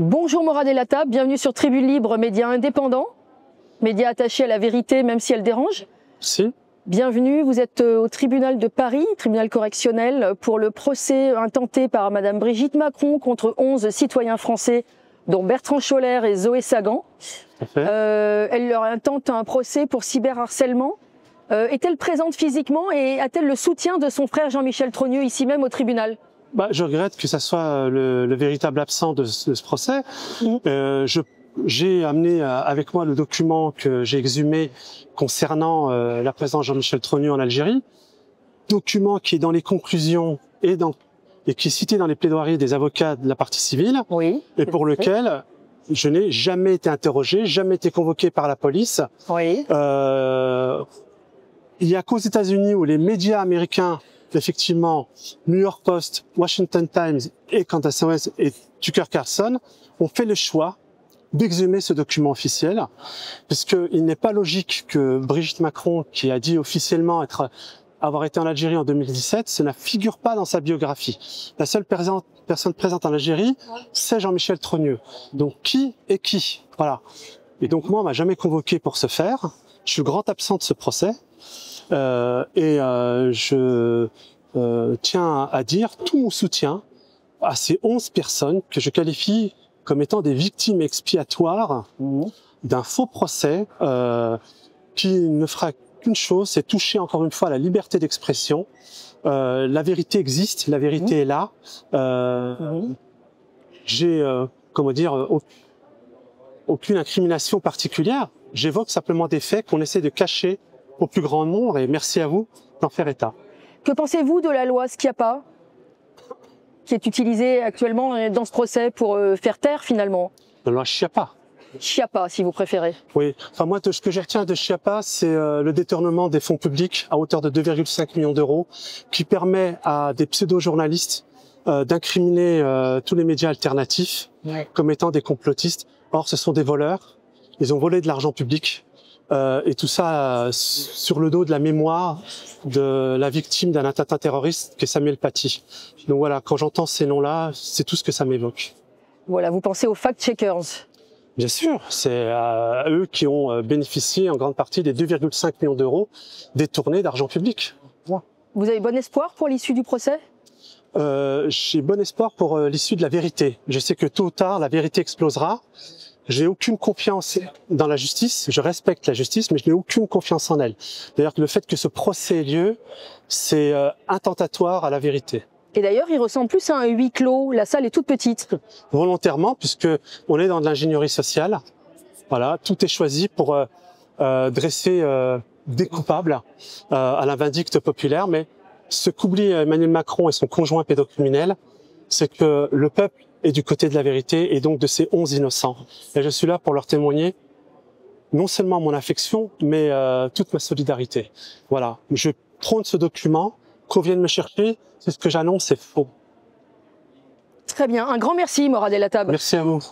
Bonjour Morad Elatab, bienvenue sur Tribune Libre, média indépendant, média attaché à la vérité même si elle dérange. Si. Bienvenue, vous êtes au tribunal de Paris, tribunal correctionnel, pour le procès intenté par Madame Brigitte Macron contre 11 citoyens français, dont Bertrand Scholler et Zoé Sagan. Elle leur intente un procès pour cyberharcèlement. Est-elle présente physiquement et a-t-elle le soutien de son frère Jean-Michel Trogneux ici même au tribunal? Je regrette que ça soit le véritable absent de ce procès. J'ai amené avec moi le document que j'ai exhumé concernant la présence de Jean-Michel Trogneux en Algérie, document qui est dans les conclusions et qui est cité dans les plaidoiries des avocats de la partie civile, et pour lequel je n'ai jamais été interrogé, jamais été convoqué par la police. Il y a qu'aux États-Unis où les médias américains, effectivement, New York Post, Washington Times et Candace Owens et Tucker Carlson, ont fait le choix d'exhumer ce document officiel, puisqu'il n'est pas logique que Brigitte Macron, qui a dit officiellement avoir été en Algérie en 2017, cela ne figure pas dans sa biographie. La seule personne présente en Algérie, c'est Jean-Michel Trogneux. Donc qui est qui? Voilà. Et donc moi, on m'a jamais convoqué pour ce faire. Je suis le grand absent de ce procès. Je tiens à dire tout mon soutien à ces 11 personnes que je qualifie comme étant des victimes expiatoires d'un faux procès qui ne fera qu'une chose, c'est toucher encore une fois à la liberté d'expression. La vérité existe, la vérité est là. J'ai, aucune incrimination particulière. J'évoque simplement des faits qu'on essaie de cacher au plus grand nombre, et merci à vous d'en faire état. Que pensez-vous de la loi Schiappa, qui est utilisée actuellement dans ce procès pour faire taire finalement? La loi Schiappa. Schiappa, si vous préférez. Oui, enfin moi, ce que je retiens de Schiappa, c'est le détournement des fonds publics à hauteur de 2,5 millions d'euros, qui permet à des pseudo-journalistes d'incriminer tous les médias alternatifs comme étant des complotistes. Or, ce sont des voleurs, ils ont volé de l'argent public. Et tout ça sur le dos de la mémoire de la victime d'un attentat terroriste qui est Samuel Paty. Donc voilà, quand j'entends ces noms-là, c'est tout ce que ça m'évoque. Voilà, vous pensez aux fact-checkers? Bien sûr, c'est eux qui ont bénéficié en grande partie des 2,5 millions d'euros détournés d'argent public. Vous avez bon espoir pour l'issue du procès? J'ai bon espoir pour l'issue de la vérité. Je sais que tôt ou tard, la vérité explosera. J'ai aucune confiance dans la justice, je respecte la justice, mais je n'ai aucune confiance en elle. D'ailleurs, le fait que ce procès ait lieu, c'est attentatoire à la vérité. Et d'ailleurs, il ressemble plus à un huis clos, la salle est toute petite. Volontairement, puisque on est dans de l'ingénierie sociale. Voilà, tout est choisi pour dresser des coupables à la vindicte populaire, mais ce qu'oublie Emmanuel Macron et son conjoint pédocriminel, c'est que le peuple est du côté de la vérité et donc de ces 11 innocents. Et je suis là pour leur témoigner non seulement mon affection, mais toute ma solidarité. Voilà, je prône ce document, qu'on vienne me chercher, c'est ce que j'annonce, c'est faux. Très bien, un grand merci Morad Elatab. Merci à vous.